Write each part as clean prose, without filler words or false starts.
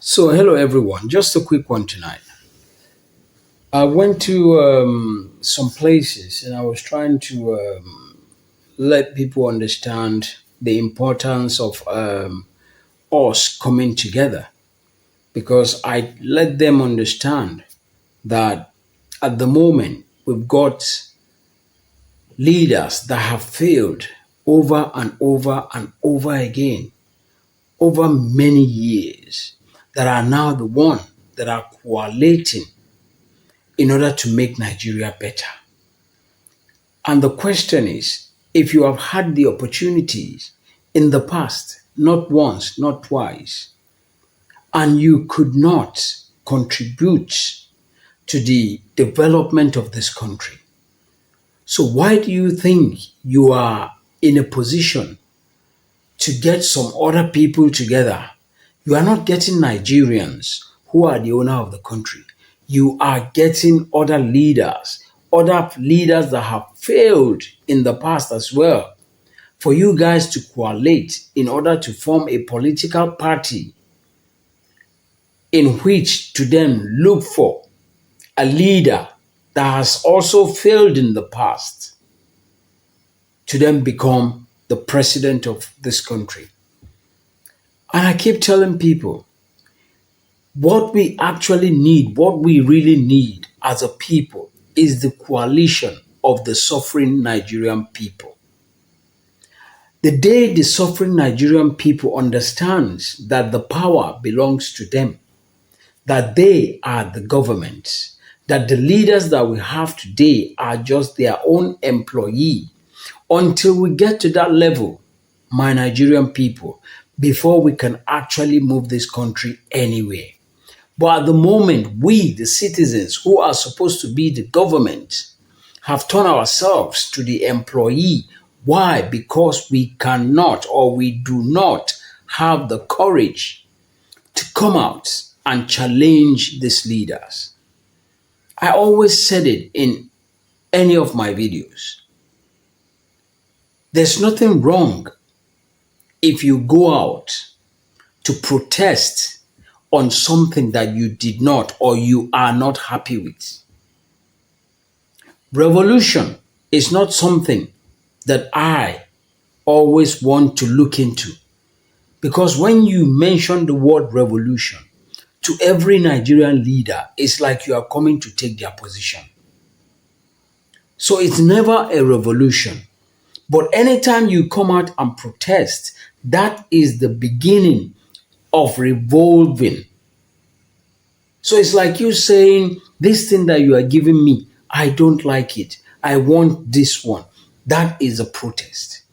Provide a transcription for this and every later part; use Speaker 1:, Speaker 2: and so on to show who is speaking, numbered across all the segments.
Speaker 1: So, hello everyone. Just a quick one tonight. I went to some places and I was trying to let people understand the importance of us coming together because I let them understand that at the moment we've got leaders that have failed over and over and over again over many years that are now the one that are collating in order to make Nigeria better. And the question is, if you have had the opportunities in the past, not once, not twice, and you could not contribute to the development of this country, so why do you think you are in a position to get some other people together? You are not getting Nigerians who are the owner of the country. You are getting other leaders that have failed in the past as well. For you guys to coalesce in order to form a political party in which to then look for a leader that has also failed in the past to then become the president of this country. And I keep telling people, what we actually need, what we really need as a people, is the coalition of the suffering Nigerian people. The day the suffering Nigerian people understands that the power belongs to them, that they are the government, that the leaders that we have today are just their own employee, until we get to that level, my Nigerian people, before we can actually move this country anywhere. But at the moment, we, the citizens who are supposed to be the government, have turned ourselves to the employee. Why? Because we cannot or we do not have the courage to come out and challenge these leaders. I always said it in any of my videos. There's nothing wrong if you go out to protest on something that you did not or you are not happy with. Revolution is not something that I always want to look into, because when you mention the word revolution to every Nigerian leader, it's like you are coming to take their position. So it's never a revolution. But anytime you come out and protest, that is the beginning of revolving. So it's like you saying, this thing that you are giving me, I don't like it. I want this one. That is a protest.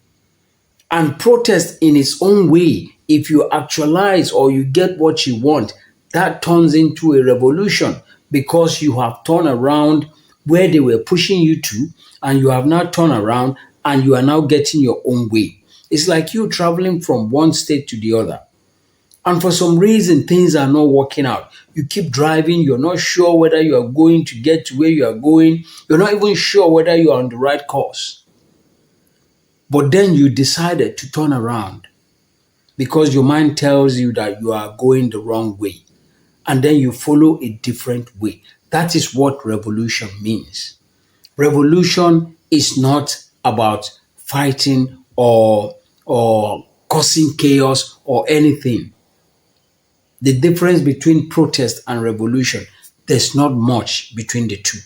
Speaker 1: And protest in its own way, if you actualize or you get what you want, that turns into a revolution because you have turned around where they were pushing you to, and you have now turned around and you are now getting your own way. It's like you traveling from one state to the other. And for some reason, things are not working out. You keep driving, you're not sure whether you are going to get to where you are going. You're not even sure whether you are on the right course. But then you decided to turn around because your mind tells you that you are going the wrong way. And then you follow a different way. That is what revolution means. Revolution is not about fighting or causing chaos or anything. The difference between protest and revolution, there's not much between the two.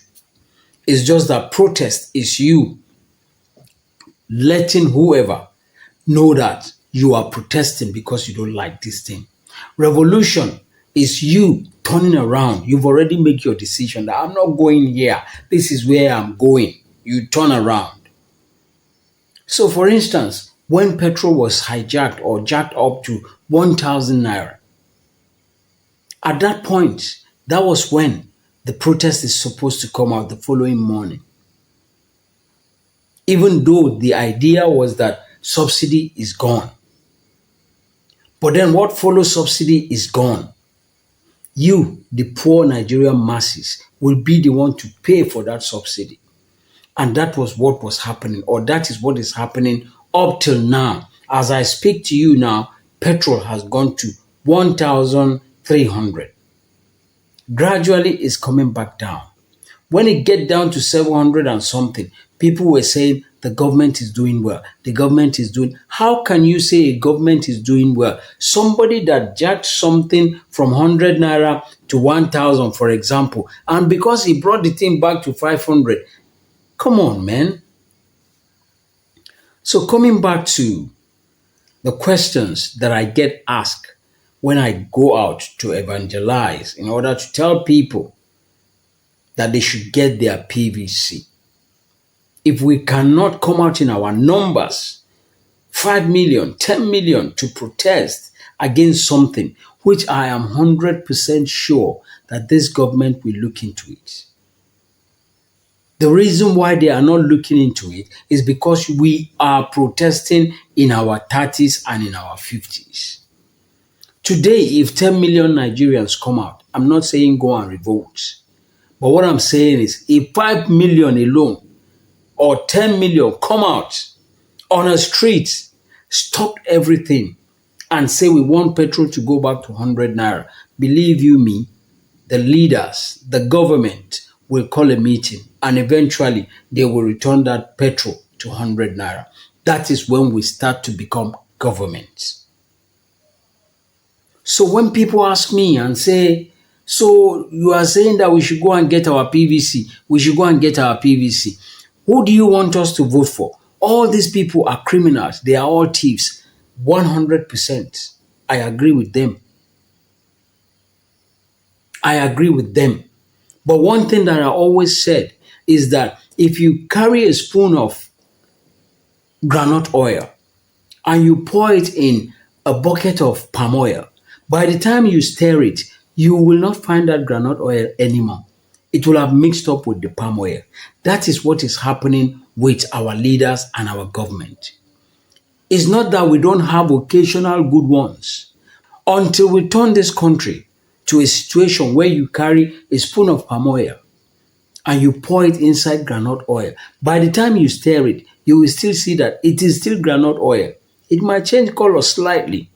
Speaker 1: It's just that protest is you letting whoever know that you are protesting because you don't like this thing. Revolution is you turning around. You've already made your decision that I'm not going here. This is where I'm going. You turn around. So for instance, when petrol was hijacked or jacked up to 1,000 naira, at that point, that was when the protest is supposed to come out the following morning. Even though the idea was that subsidy is gone. But then what follows subsidy is gone. You, the poor Nigerian masses, will be the one to pay for that subsidy. And that was what was happening, or that is what is happening up till now. As I speak to you now, petrol has gone to 1,000 300. Gradually, it's coming back down. When it get down to 700 and something, people were saying the government is doing well. The government is doing. How can you say a government is doing well? Somebody that jacked something from 100 naira to 1,000, for example, and because he brought the thing back to 500, come on, man. So coming back to the questions that I get asked when I go out to evangelize in order to tell people that they should get their PVC. If we cannot come out in our numbers, 5 million, 10 million to protest against something, which I am 100% sure that this government will look into it. The reason why they are not looking into it is because we are protesting in our 30s and in our 50s. Today, if 10 million Nigerians come out, I'm not saying go and revolt. But what I'm saying is if 5 million alone or 10 million come out on a street, stop everything and say we want petrol to go back to 100 naira, believe you me, the leaders, the government will call a meeting and eventually they will return that petrol to 100 naira. That is when we start to become government. So when people ask me and say, so you are saying that we should go and get our PVC, we should go and get our PVC. Who do you want us to vote for? All these people are criminals. They are all thieves. 100%. I agree with them. I agree with them. But one thing that I always said is that if you carry a spoon of groundnut oil and you pour it in a bucket of palm oil, by the time you stir it, you will not find that groundnut oil anymore. It will have mixed up with the palm oil. That is what is happening with our leaders and our government. It's not that we don't have occasional good ones. Until we turn this country to a situation where you carry a spoon of palm oil and you pour it inside groundnut oil, by the time you stir it, you will still see that it is still groundnut oil. It might change color slightly.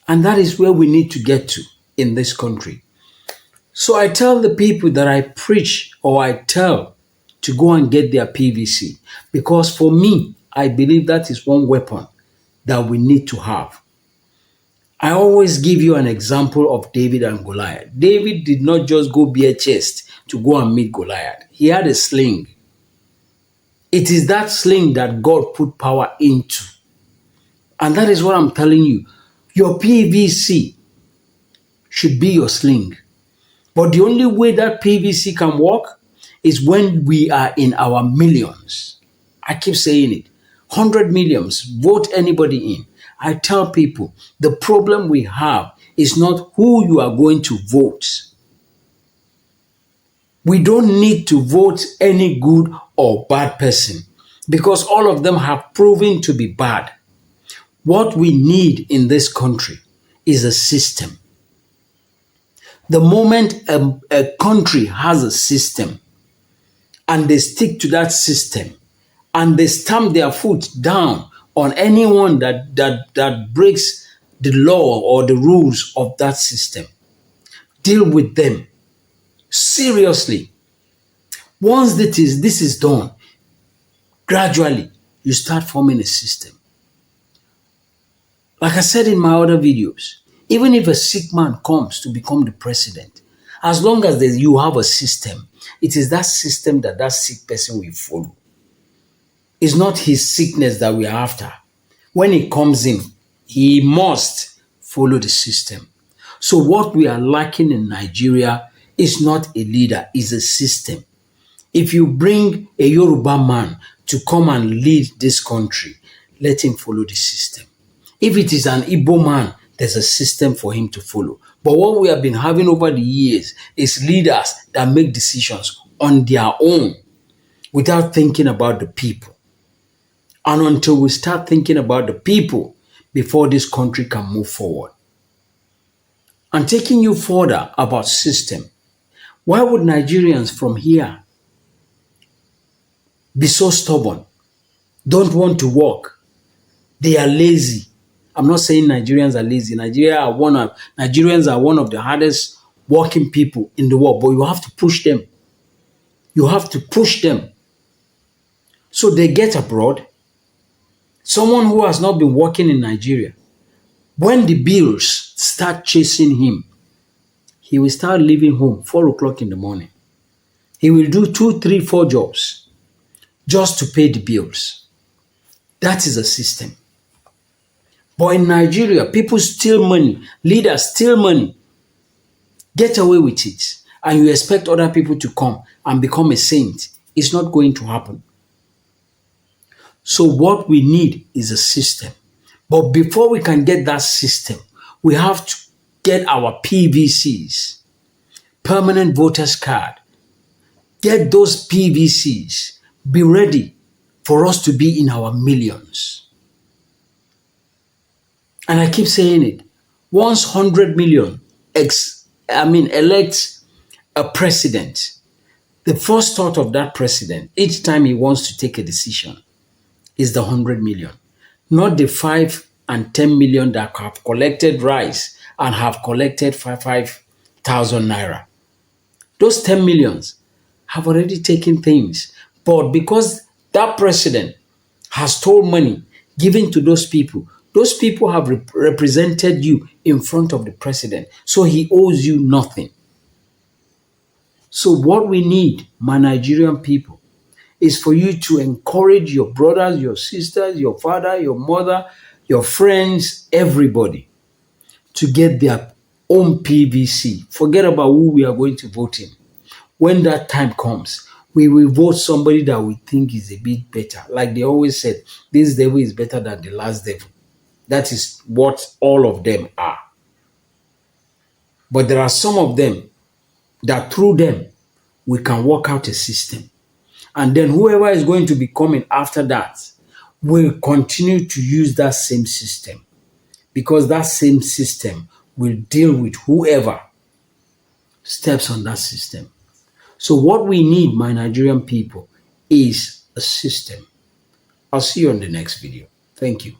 Speaker 1: And that is where we need to get to in this country. So I tell the people that I preach or I tell to go and get their PVC because for me, I believe that is one weapon that we need to have. I always give you an example of David and Goliath. David did not just go bare chest to go and meet Goliath. He had a sling. It is that sling that God put power into. And that is what I'm telling you. Your PVC should be your sling. But the only way that PVC can work is when we are in our millions. I keep saying it. 100 millions, vote anybody in. I tell people the problem we have is not who you are going to vote. We don't need to vote any good or bad person because all of them have proven to be bad. What we need in this country is a system. The moment a country has a system and they stick to that system and they stamp their foot down on anyone that breaks the law or the rules of that system, deal with them seriously. Once this is done, gradually you start forming a system. Like I said in my other videos, even if a sick man comes to become the president, as long as you have a system, it is that system that that sick person will follow. It's not his sickness that we are after. When he comes in, he must follow the system. So what we are lacking in Nigeria is not a leader, it's a system. If you bring a Yoruba man to come and lead this country, let him follow the system. If it is an Igbo man, there's a system for him to follow. But what we have been having over the years is leaders that make decisions on their own without thinking about the people. And until we start thinking about the people before this country can move forward. And taking you further about system, why would Nigerians from here be so stubborn, don't want to work, they are lazy, I'm not saying Nigerians are lazy. Nigerians are one of the hardest working people in the world, but you have to push them. You have to push them. So they get abroad. Someone who has not been working in Nigeria, when the bills start chasing him, he will start leaving home 4 o'clock in the morning. He will do 2, 3, 4 jobs just to pay the bills. That is a system. But in Nigeria, people steal money, leaders steal money, get away with it, and you expect other people to come and become a saint. It's not going to happen. So what we need is a system. But before we can get that system, we have to get our PVCs, permanent voters card. Get those PVCs. Be ready for us to be in our millions. And I keep saying it. Once 100 million elect a president, the first thought of that president, each time he wants to take a decision, is the 100 million. Not the 5 and 10 million that have collected rice and have collected 5,000 naira. Those 10 millions have already taken things. But because that president has stole money given to those people have represented you in front of the president. So he owes you nothing. So what we need, my Nigerian people, is for you to encourage your brothers, your sisters, your father, your mother, your friends, everybody to get their own PVC. Forget about who we are going to vote in. When that time comes, we will vote somebody that we think is a bit better. Like they always said, this devil is better than the last devil. That is what all of them are. But there are some of them that through them, we can work out a system. And then whoever is going to be coming after that will continue to use that same system, because that same system will deal with whoever steps on that system. So what we need, my Nigerian people, is a system. I'll see you on the next video. Thank you.